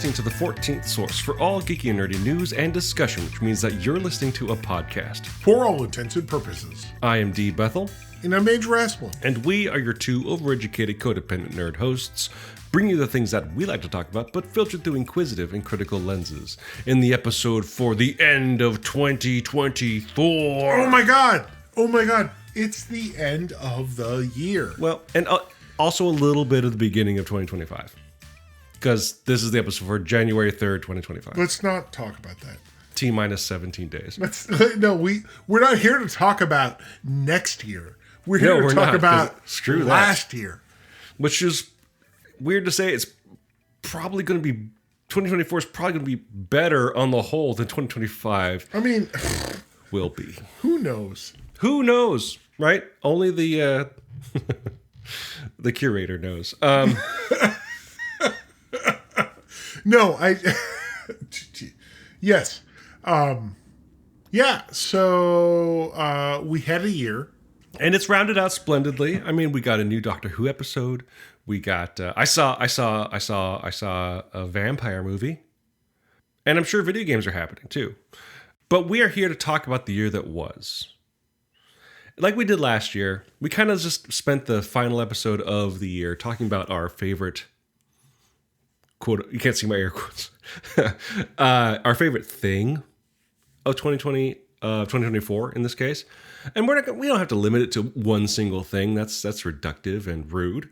listening to the 14th source for all geeky and nerdy news and discussion, which means that you're listening to a podcast. For all intents and purposes. I am D. Bethel. And I'm Major Rasplin. And we are your two overeducated, codependent nerd hosts, bringing you the things that we like to talk about, but filtered through inquisitive and critical lenses. In the episode for the end of 2024. Oh my god! Oh my god! It's the end of the year. Well, and also a little bit of the beginning of 2025. Because this is the episode for January 3rd, 2025. Let's not talk about that. T-minus 17 days. No, we're not here to talk about next year. We're here to talk about last year. Which is weird to say. It's probably going to be, 2024 is probably going to be better on the whole than 2025. I mean, will be. Who knows? Who knows, right? Only the the curator knows. No, yes. Yeah, so we had a year. And it's rounded out splendidly. I mean, we got a new Doctor Who episode. We got I saw a vampire movie. And I'm sure video games are happening too. But we are here to talk about the year that was. Like we did last year, we kind of just spent the final episode of the year talking about our favorite quote, you can't see my air quotes. Our favorite thing of 2024 in this case. And we don't have to limit it to one single thing. That's reductive and rude.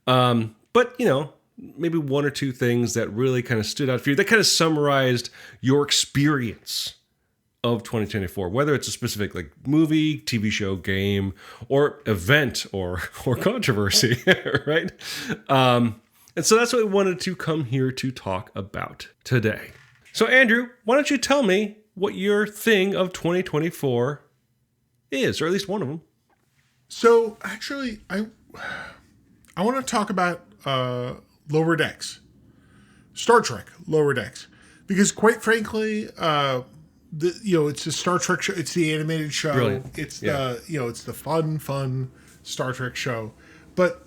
But, you know, maybe one or two things that really kind of stood out for you, that kind of summarized your experience of 2024, whether it's a specific like movie, TV show, game, or event or controversy, right? And so that's what we wanted to come here to talk about today. So Andrew, why don't you tell me what your thing of 2024 is, or at least one of them. So actually, I want to talk about Lower Decks, Star Trek Lower Decks, because quite frankly, it's a Star Trek show. It's the animated show. Brilliant. It's it's the fun Star Trek show. But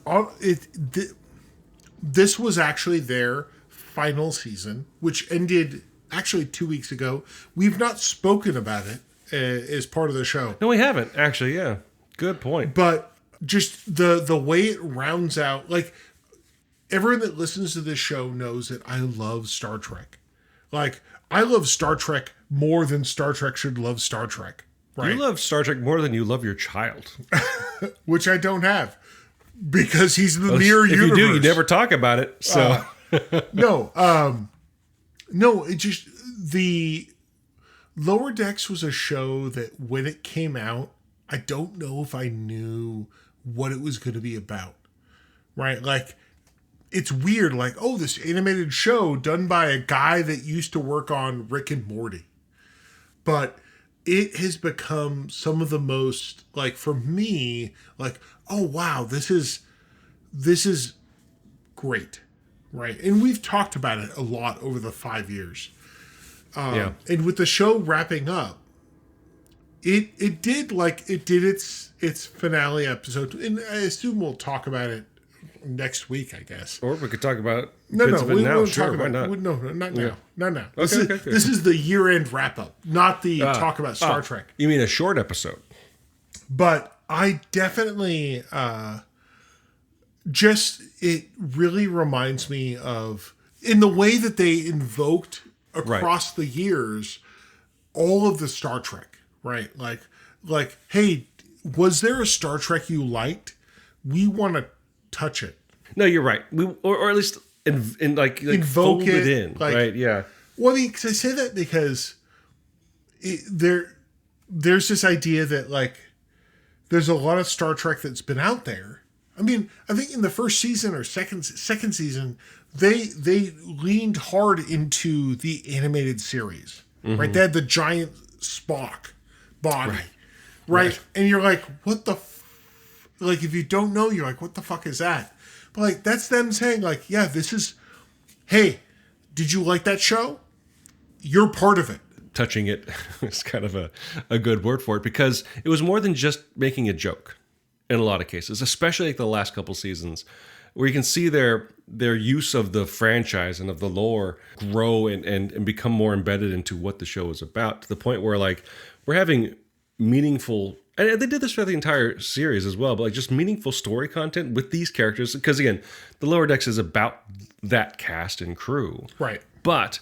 this was actually their final season, which ended actually 2 weeks ago. We've not spoken about it as part of the show. No, we haven't, actually, yeah. Good point. But just the way it rounds out, like, everyone that listens to this show knows that I love Star Trek. Like, I love Star Trek more than Star Trek should love Star Trek. Right? You love Star Trek more than you love your child. Which I don't have. Because he's in the mirror universe. If you do, you never talk about it, so... No, it just... The Lower Decks was a show that when it came out, I don't know if I knew what it was going to be about. Right? Like, it's weird. Like, oh, this animated show done by a guy that used to work on Rick and Morty. But it has become some of the most, like, for me, like, oh, wow, this is great. Right? And we've talked about it a lot over the 5 years. And with the show wrapping up, it did its finale episode, and I assume we'll talk about it next week, I guess. Or we could talk about we won't talk about it. No, not now. Yeah. Not now. Okay. This is the year-end wrap-up, not the talk about Star Trek. You mean a short episode? But I definitely it really reminds me of, in the way that they invoked across the years, all of the Star Trek, right? Like, hey, was there a Star Trek you liked? We want to touch it. No, you're right. Or at least invoke fold it in, right? Yeah. Well, I mean, cause I say that because there's this idea that, like, there's a lot of Star Trek that's been out there. I mean, I think in the first season or second season, they leaned hard into the animated series, right? They had the giant Spock body, right? And you're like, what the like, if you don't know, you're like, what the fuck is that? But, like, that's them saying, like, yeah, hey, did you like that show? You're part of it. Touching it is kind of a good word for it, because it was more than just making a joke. in a lot of cases, especially like the last couple seasons, where you can see their use of the franchise and of the lore grow and become more embedded into what the show is about, to the point where like we're having meaningful, and they did this for the entire series as well, but like just meaningful story content with these characters. Because again, the Lower Decks is about that cast and crew. Right. But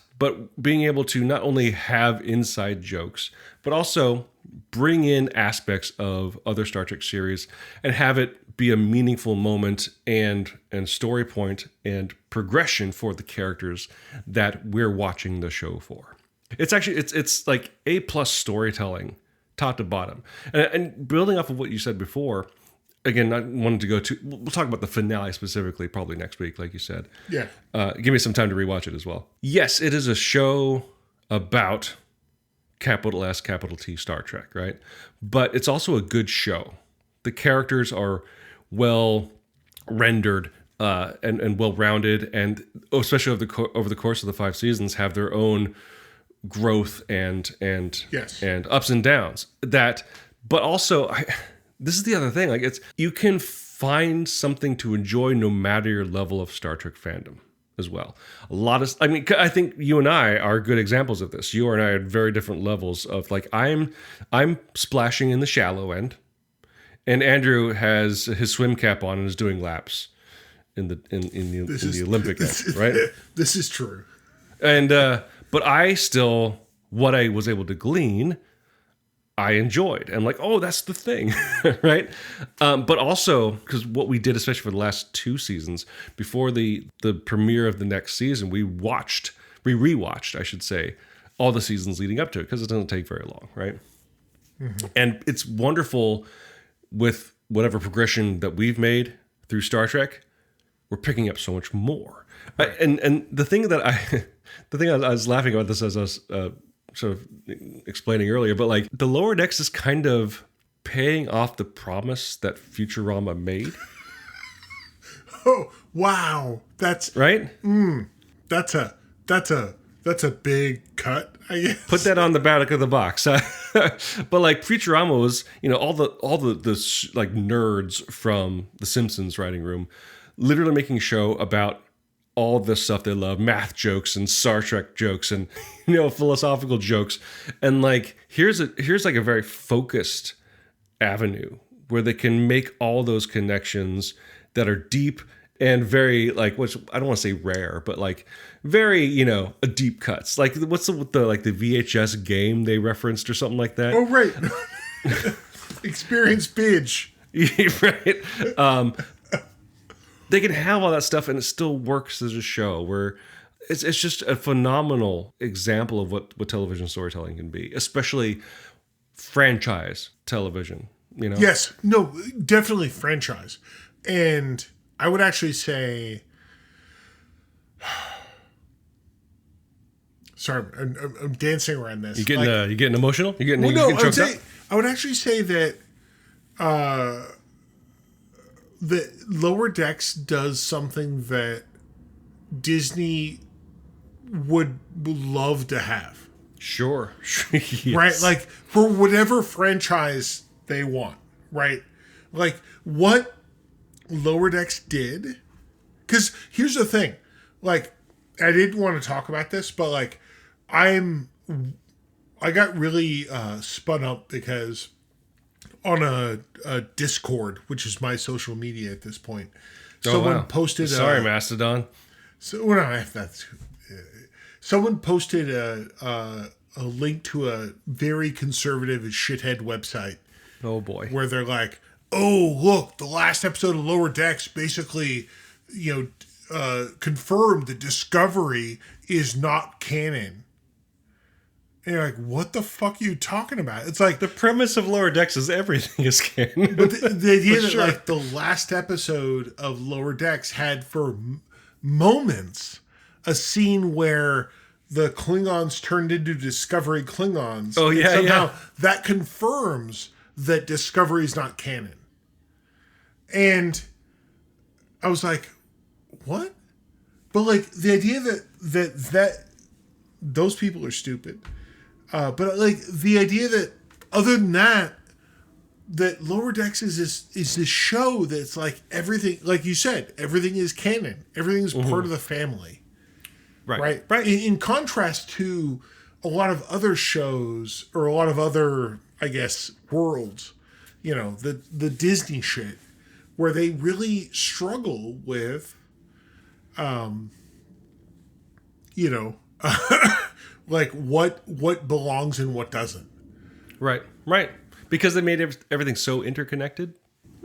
being able to not only have inside jokes, but also bring in aspects of other Star Trek series and have it be a meaningful moment and story point and progression for the characters that we're watching the show for. It's actually, it's like A+ storytelling, top to bottom. And building off of what you said before, again, not wanting to go to, we'll talk about the finale specifically probably next week, like you said. Yeah. Give me some time to rewatch it as well. Yes, it is a show about capital S, capital T Star Trek, right? But it's also a good show. The characters are well rendered and well rounded, and especially over the course of the 5 seasons, have their own growth and yes. and ups and downs. But also, this is the other thing. Like, you can find something to enjoy no matter your level of Star Trek fandom as well. I think you and I are good examples of this. You and I are at very different levels of, like, I'm splashing in the shallow end, and Andrew has his swim cap on and is doing laps in the Olympic end, right? This is true. And but what I was able to glean, I enjoyed. And like, oh, that's the thing, right? But also, because what we did, especially for the last 2 seasons, before the premiere of the next season, we rewatched, I should say, all the seasons leading up to it, because it doesn't take very long, right? Mm-hmm. And it's wonderful with whatever progression that we've made through Star Trek, we're picking up so much more. Right. And the thing that I was laughing about this as I was sort of explaining earlier, but like the Lower Decks is kind of paying off the promise that Futurama made. Oh, wow. That's right. That's a big cut, I guess. Put that on the back of the box. But like Futurama was, all the like nerds from the Simpsons writing room, literally making a show about all the stuff they love, math jokes and Star Trek jokes and philosophical jokes, and like here's like a very focused avenue where they can make all those connections that are deep and very, like, which I don't want to say rare, but like very deep cuts. Like what's the VHS game they referenced or something like that? Oh right, Experience Bitch. Right. They can have all that stuff and it still works as a show, where it's just a phenomenal example of what television storytelling can be, especially franchise television, Yes, no, definitely franchise. And I would actually say, sorry, I'm dancing around this. You getting emotional? You getting choked up? I would actually say that the Lower Decks does something that Disney would love to have. Sure. Yes. Right? Like, for whatever franchise they want, right? Like, what Lower Decks did, because here's the thing, like, I didn't want to talk about this, but like, I got really spun up because on a Discord, which is my social media at this point, someone posted. Sorry, Mastodon. Someone posted a link to a very conservative shithead website. Oh boy! Where they're like, "Oh, look, the last episode of Lower Decks basically, confirmed that Discovery is not canon." And you're like, what the fuck are you talking about? It's like, the premise of Lower Decks is everything is canon. But the idea that like the last episode of Lower Decks had for moments a scene where the Klingons turned into Discovery Klingons. Oh yeah, somehow that confirms that Discovery is not canon. And I was like, what? But like the idea that those people are stupid. But like the idea that other than that, that Lower Decks is this show that's like everything, like you said, everything is canon. Everything is part of the family. Right. In contrast to a lot of other shows or a lot of other, I guess, worlds, the Disney shit, where they really struggle with, like what belongs and what doesn't. Right. Because they made everything so interconnected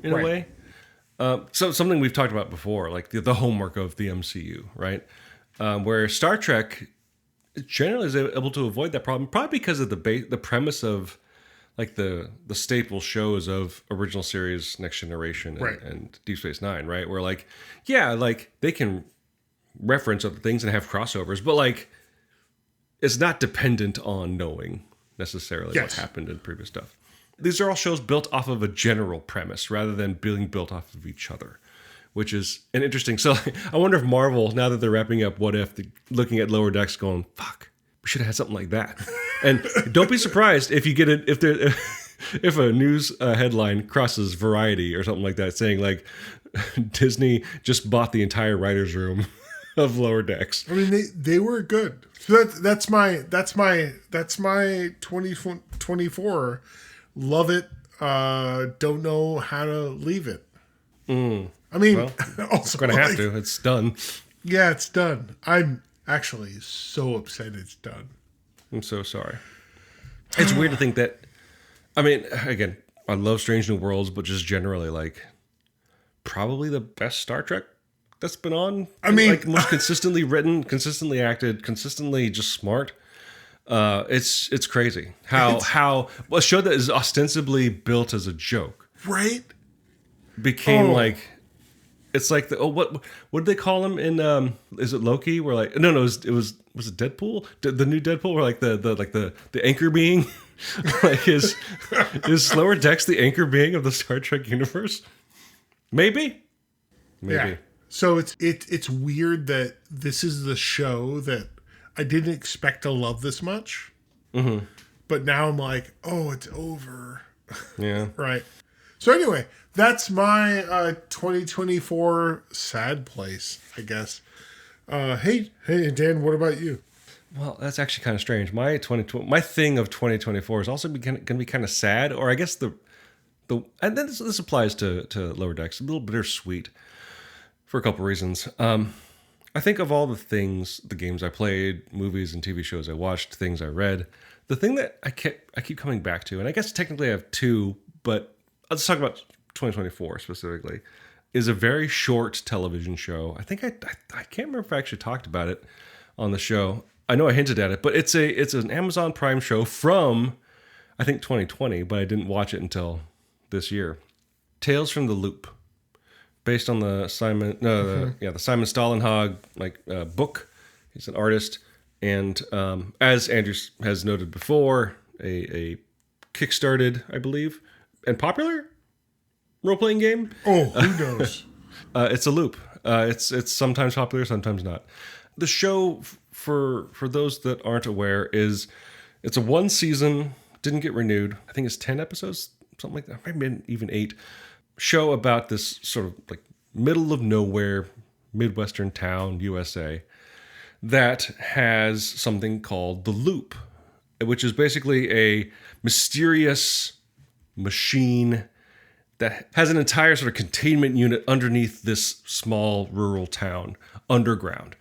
in a way. So something we've talked about before, like the homework of the MCU, right? Where Star Trek generally is able to avoid that problem, probably because of the premise of like the staple shows of original series, Next Generation, and Deep Space Nine, right? Where like they can reference other things and have crossovers, but like it's not dependent on knowing necessarily what happened in previous stuff. These are all shows built off of a general premise rather than being built off of each other, which is an interesting. So I wonder if Marvel, now that they're wrapping up What If, looking at Lower Decks going, fuck, we should have had something like that. And don't be surprised if you get it, if a news headline crosses Variety or something like that saying like Disney just bought the entire writer's room of Lower Decks. I mean, they were good. So that's my 2024. Love it. Don't know how to leave it. I mean, also going to have to. It's done. Yeah, it's done. I'm actually so upset it's done. I'm so sorry. It's weird to think that. I mean, again, I love Strange New Worlds, but just generally, like, probably the best Star Trek that's been on. I mean, like, most consistently written, consistently acted, consistently just smart. It's crazy how a show that is ostensibly built as a joke, right, became like, it's like what did they call him in is it Loki? Where like no was it Deadpool, the new Deadpool, where like the anchor being like is Lower Decks the anchor being of the Star Trek universe? Maybe. Yeah. So it's weird that this is the show that I didn't expect to love this much. Mm-hmm. But now I'm like, oh, it's over. Yeah. Right. So anyway, that's my 2024 sad place, I guess. Hey, Dan, what about you? Well, that's actually kind of strange. My thing of 2024 is also going to be kind of sad, or I guess and then this applies to Lower Decks, a little bittersweet for a couple reasons. I think of all the games I played, movies and TV shows I watched, things I read, the thing that I keep coming back to, and I guess technically I have two, but let's talk about 2024 specifically, is a very short television show. I think I can't remember if I actually talked about it on the show. I know I hinted at it, but it's an Amazon Prime show from, I think, 2020, but I didn't watch it until this year. Tales from the Loop. Based on the Simon Stålenhag book. He's an artist, and as Andrew has noted before, a kickstarted, I believe, and popular role-playing game. Oh, who knows? It's a loop. It's sometimes popular, sometimes not. The show, for those that aren't aware, it's a one season, didn't get renewed. I think it's 10 episodes, something like that. Maybe even 8. Show about this sort of like middle of nowhere Midwestern town, USA, that has something called the Loop, which is basically a mysterious machine that has an entire sort of containment unit underneath this small rural town, underground.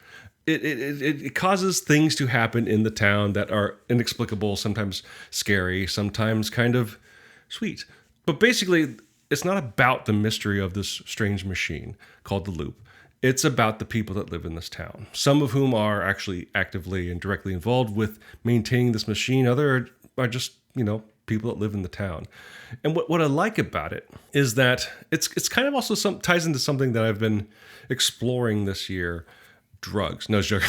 It causes things to happen in the town that are inexplicable, sometimes scary, sometimes kind of sweet. But basically, it's not about the mystery of this strange machine called the Loop. It's about the people that live in this town, some of whom are actually actively and directly involved with maintaining this machine. Other are just, people that live in the town. And what I like about it is that it's kind of also ties into something that I've been exploring this year. Drugs. No, joke.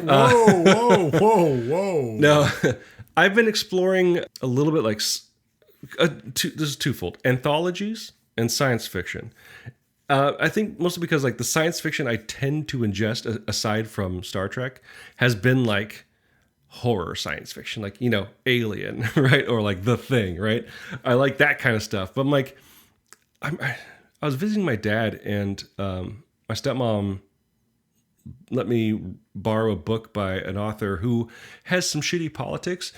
Whoa. No, I've been exploring a little bit like... this is twofold: anthologies and science fiction. I think mostly because like the science fiction I tend to ingest, aside from Star Trek, has been like horror science fiction, like, Alien, right? Or like The Thing, right? I like that kind of stuff. But I'm like, I was visiting my dad, and my stepmom let me borrow a book by an author who has some shitty politics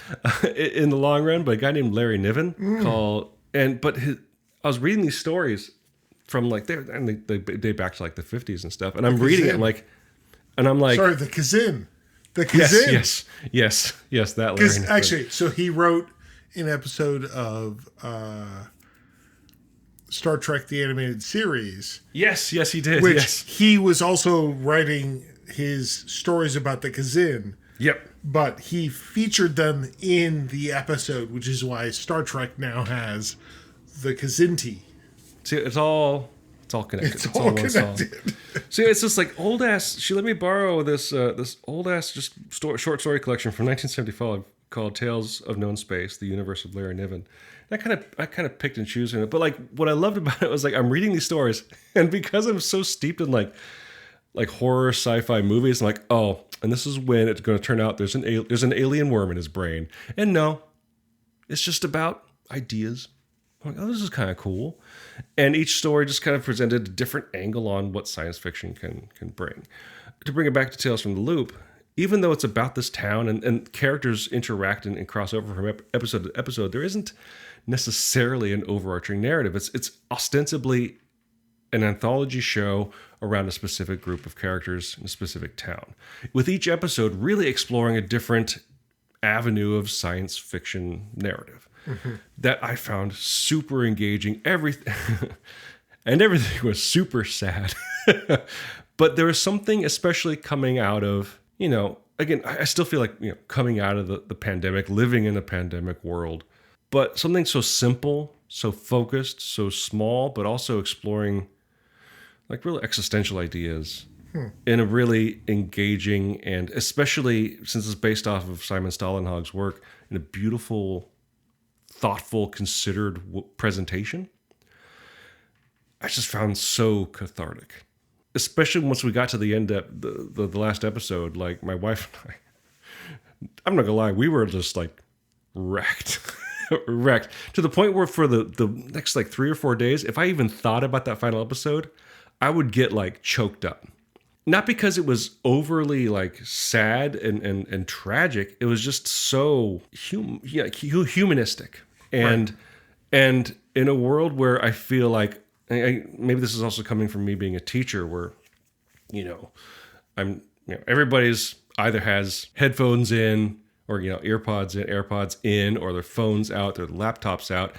in the long run, but a guy named Larry Niven I was reading these stories from like they date back to like the 50s and stuff, and I'm reading it and I'm like, sorry, the Kazin. The Kazin. Yes, that Larry Because Niven. actually, so he wrote an episode of Star Trek: The Animated Series. Yes, he did. Which yes. he was also writing his stories about the Kazin. Yep. But he featured them in the episode, which is why Star Trek now has the Kazinti. See, it's all connected. It's all connected. See, it's just like old ass. She let me borrow this old ass short story collection from 1975 called "Tales of Known Space: The Universe of Larry Niven." And I kind of picked and chose in it, but like what I loved about it was like I'm reading these stories, and because I'm so steeped in like horror sci-fi movies, I'm like, oh, and this is when it's going to turn out there's an alien worm in his brain, and no, it's just about ideas. I'm like, oh, this is kind of cool. And each story just kind of presented a different angle on what science fiction can bring. To bring it back to Tales from the Loop, even though it's about this town and characters interact and cross over from episode to episode, there isn't necessarily an overarching narrative. It's ostensibly an anthology show around a specific group of characters in a specific town, with each episode really exploring a different avenue of science fiction narrative. Mm-hmm. That I found super engaging. Everything was super sad. But there was something, especially coming out of, again, I still feel like, coming out of the pandemic, living in a pandemic world, but something so simple, so focused, so small, but also exploring like real existential ideas in a really engaging, and especially since it's based off of Simon Stålenhag's work, in a beautiful, thoughtful, considered presentation. I just found so cathartic, especially once we got to the end of the last episode. Like my wife and I'm not gonna lie, we were just like wrecked to the point where for the next like 3 or 4 days, if I even thought about that final episode, I would get like choked up. Not because it was overly like sad and tragic. It was just so humanistic. And in a world where I feel like, maybe this is also coming from me being a teacher, where, everybody's either has headphones in, or AirPods in, or their phones out, their laptops out,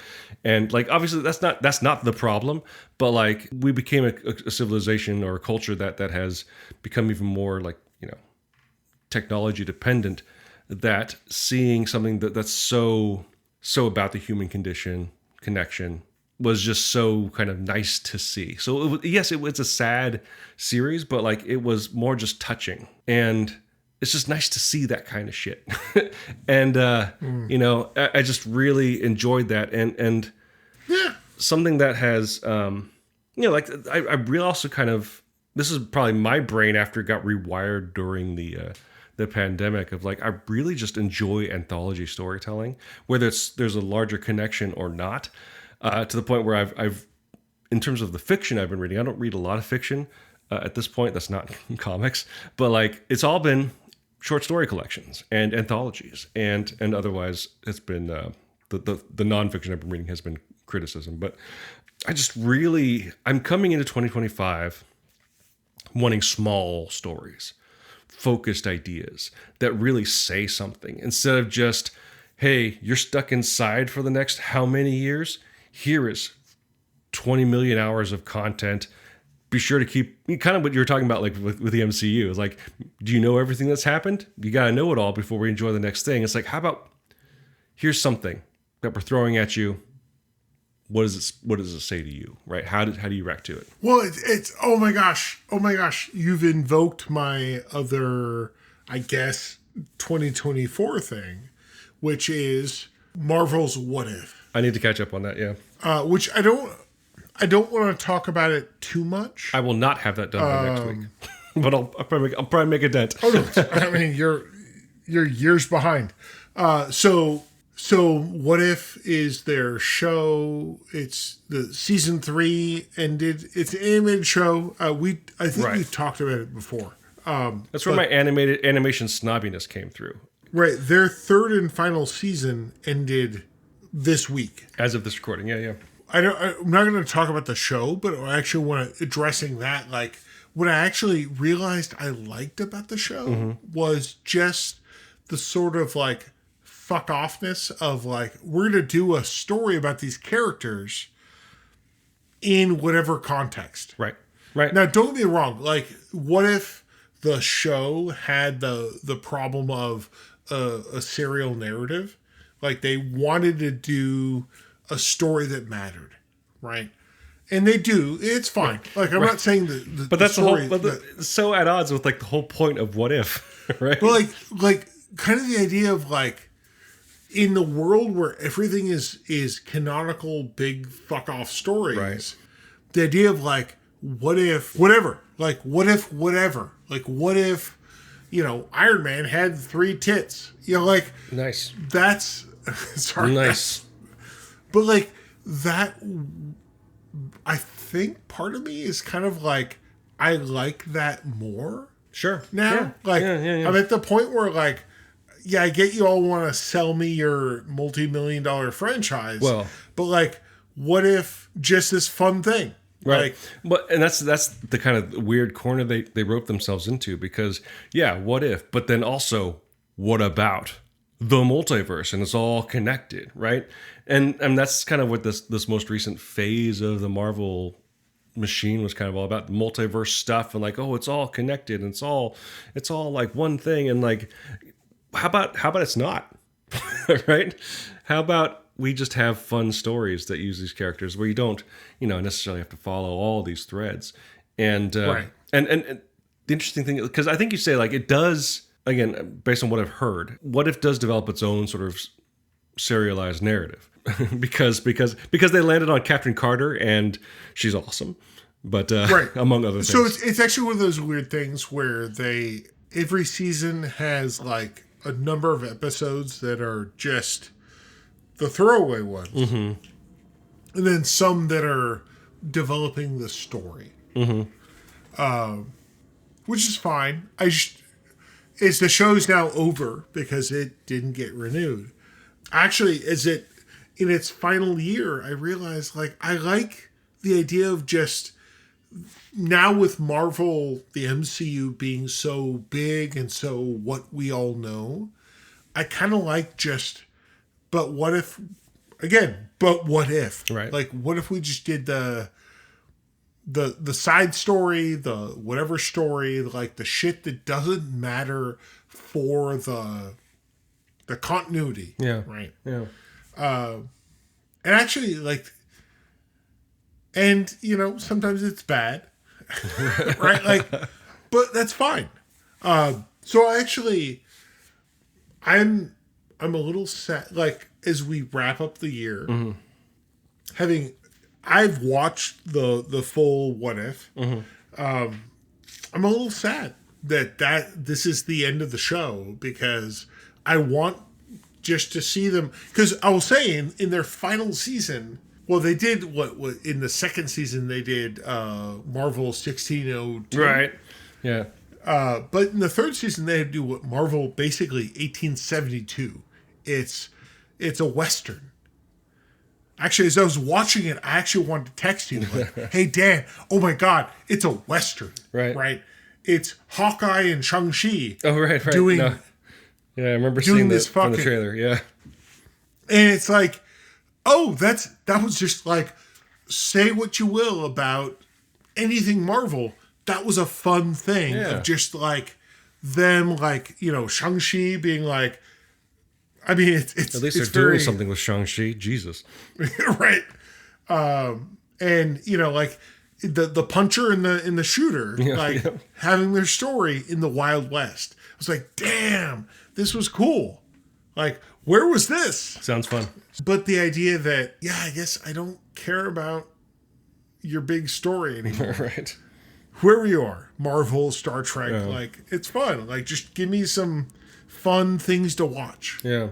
and like obviously that's not the problem, but like we became a civilization or a culture that has become even more like technology dependent. That seeing something that's so about the human condition, connection, was just so kind of nice to see. So it was a sad series, but like it was more just touching, and it's just nice to see that kind of shit. And, I just really enjoyed that. And something that has, I really also kind of, this is probably my brain after it got rewired during the pandemic, of like, I really just enjoy anthology storytelling, whether there's a larger connection or not, to the point where I've, in terms of the fiction I've been reading, I don't read a lot of fiction at this point. That's not comics, but like it's all been short story collections and anthologies, and otherwise it's been the nonfiction I've been reading has been criticism. But I'm coming into 2025 wanting small stories, focused ideas that really say something, instead of just, hey, you're stuck inside for the next how many years? Here is 20 million hours of content. Be sure to keep, kind of what you were talking about, like with the MCU. It's like, do you know everything that's happened? You got to know it all before we enjoy the next thing. It's like, how about, here's something that we're throwing at you. What does it say to you, right? How do you react to it? Well, it's oh my gosh, you've invoked my other, I guess, 2024 thing, which is Marvel's What If. I need to catch up on that, yeah. Which I don't want to talk about it too much. I will not have that done by next week, but I'll probably make a dent. Oh no! I mean, you're years behind. So what if is their show? It's the season 3 ended. It's an animated show. I think Right. we've talked about it before. That's where my animation snobbiness came through. Right, their third and final season ended this week. As of this recording, yeah. I'm not going to talk about the show, but I actually want to addressing that. Like, what I actually realized I liked about the show was just the sort of like fuck offness of like, we're going to do a story about these characters in whatever context. Right. Now, don't get me wrong. Like, what if the show had the problem of a serial narrative? Like, they wanted to do a story that mattered, right? And they do. It's fine. Like, I'm not saying that. But that's the whole. But so at odds with like the whole point of what if, right? But like kind of the idea of like, in the world where everything is canonical, big fuck off stories. Right. The idea of like, what if whatever? Like, what if whatever? Like, what if, Iron Man had 3 tits? Like, Nice. that's sorry. Nice. But like that, I think part of me is kind of like, I like that more Sure. now. Yeah. Like, yeah. I'm at the point where like, yeah, I get you all want to sell me your multi-million-dollar franchise. Well, but like, what if just this fun thing? right. Like, And that's the kind of weird corner they roped themselves into, because what if? But then also, what about the multiverse? And it's all connected, right? And that's kind of what this most recent phase of the Marvel machine was kind of all about, the multiverse stuff, and like, oh, it's all connected, and it's all like one thing, and like, how about it's not? Right? How about we just have fun stories that use these characters where you don't, necessarily have to follow all these threads. And Right. and the interesting thing, because I think you say like it does, again, based on what I've heard, what if does develop its own sort of serialized narrative because they landed on Captain Carter and she's awesome, but right. among other things. So it's actually one of those weird things where every season has like a number of episodes that are just the throwaway ones, and then some that are developing the story, which is fine. It's the show's now over because it didn't get renewed. Actually, is it in its final year? I realized like I like the idea of just now with Marvel, the MCU being so big and so what we all know. I kind of like just, but what if? Again, but what if? Right. Like, what if we just did the side story, the whatever story, like the shit that doesn't matter for the continuity. Yeah. Right. Yeah. And actually, like, and sometimes it's bad, right? Like, but that's fine. So actually, I'm a little sad. Like, as we wrap up the year, I've watched the full What If. I'm a little sad that this is the end of the show, because I want just to see them. Because I will say in their final season, well, they did what in the second season they did Marvel 1602, Right. Yeah. but in the third season they had to do what Marvel basically 1872. It's a Western. Actually, as I was watching it, I actually wanted to text you like, "Hey Dan, oh my God, it's a Western." Right. It's Hawkeye and Shang-Chi. Oh, right. Doing, No. Yeah, I remember seeing this from the fucking trailer. Yeah. And it's like, oh, that was just like, say what you will about anything Marvel. That was a fun thing of just like them, like, Shang-Chi being like, I mean, it's At least it's they're very, doing something with Shang-Chi. Jesus. right. And like the puncher and the shooter, having their story in the Wild West. I was like, damn, this was cool. Like, where was this? Sounds fun. But the idea that, I guess I don't care about your big story anymore. Right. Whoever you are, Marvel, Star Trek, like, it's fun. Like, just give me some fun things to watch. Yeah.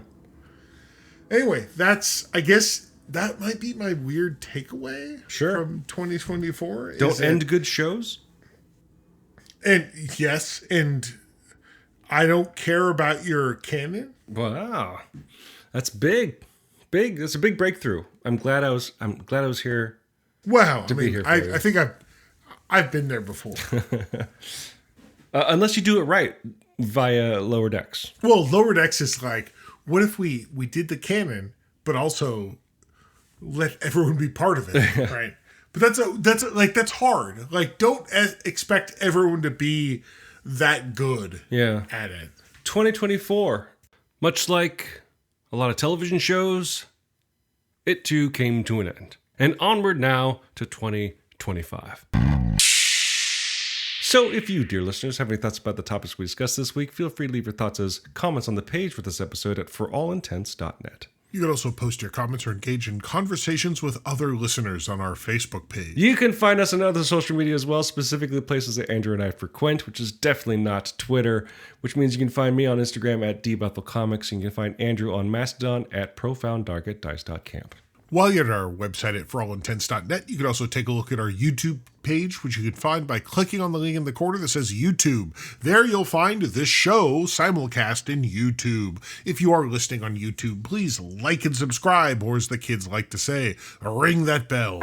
Anyway, I guess that might be my weird takeaway from 2024. Don't end good shows. And yes, and I don't care about your canon. Wow. That's big. That's a big breakthrough. I'm glad I was here. Wow. I think I've been there before. Unless you do it right via Lower Decks. Well, Lower Decks is like, what if we did the canon, but also let everyone be part of it, right? But that's hard. Like, don't expect everyone to be that good at it. 2024, much like a lot of television shows, it too came to an end. And onward now to 2025. So if you, dear listeners, have any thoughts about the topics we discussed this week, feel free to leave your thoughts as comments on the page for this episode at forallintents.net. You can also post your comments or engage in conversations with other listeners on our Facebook page. You can find us on other social media as well, specifically places that Andrew and I frequent, which is definitely not Twitter, which means you can find me on Instagram at dbethelcomics, and you can find Andrew on Mastodon at profounddark@dice.camp. While you're at our website at forallintents.net, you can also take a look at our YouTube page, which you can find by clicking on the link in the corner that says YouTube. There you'll find this show simulcast in YouTube. If you are listening on YouTube, please like and subscribe, or as the kids like to say, ring that bell.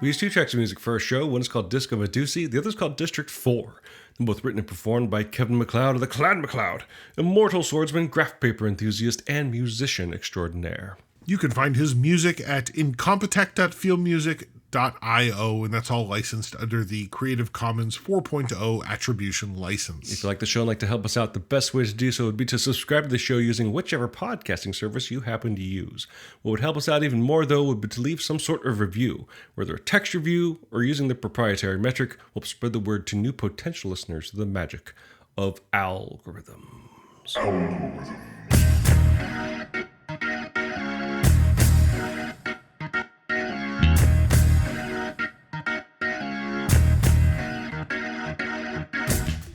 We use 2 tracks of music for our show. One is called Disco Medusae, the other is called District 4. They're both written and performed by Kevin McLeod of the Clan McLeod, immortal swordsman, graph paper enthusiast, and musician extraordinaire. You can find his music at incompetech.feelmusic.io, and that's all licensed under the Creative Commons 4.0 attribution license. If you like the show and like to help us out, the best way to do so would be to subscribe to the show using whichever podcasting service you happen to use. What would help us out even more, though, would be to leave some sort of review, whether a text review or using the proprietary metric, will spread the word to new potential listeners through the magic of algorithms.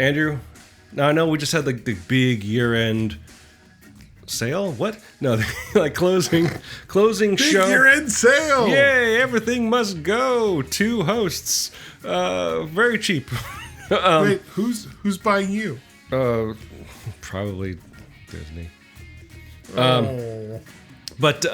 Andrew, now I know we just had like the big year-end sale. What? No, like closing big show. Year-end sale. Yay! Everything must go. 2 hosts, very cheap. Wait, who's buying you? Probably Disney. But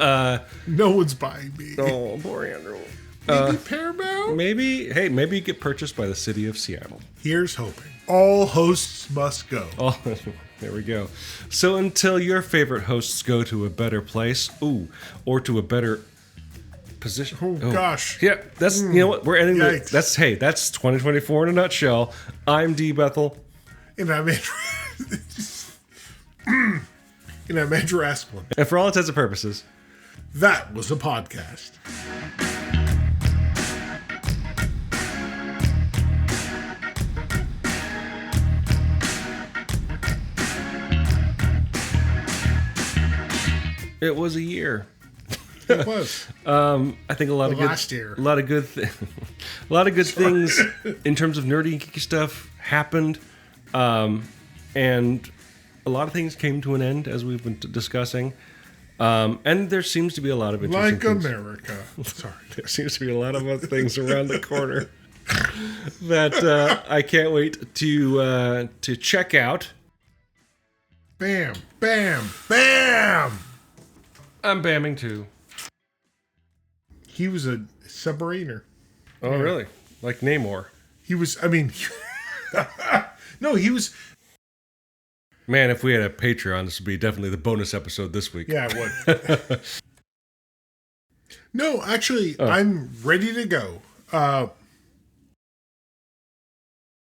no one's buying me. Oh, poor Andrew. Maybe Paramount? Maybe you get purchased by the city of Seattle. Here's hoping. All hosts must go. Oh, there we go. So until your favorite hosts go to a better place, or to a better position. Oh gosh. Yeah, that's you know what we're ending. Yikes. That's 2024 in a nutshell. I'm D Bethel, and I'm Andrew. And I'm Andrew Asplin. And for all intents and purposes, that was a podcast. it was a year. It was. I think a lot of good things in terms of nerdy and geeky stuff happened, and a lot of things came to an end as we've been discussing. And there seems to be a lot of interesting things. America. Sorry, there seems to be a lot of other things around the corner that I can't wait to check out. Bam, bam, bam. I'm bamming too. He was a submariner. Oh, yeah. Really? Like Namor? He was, no, he was. Man, if we had a Patreon, this would be definitely the bonus episode this week. Yeah, it would. No, actually, I'm ready to go.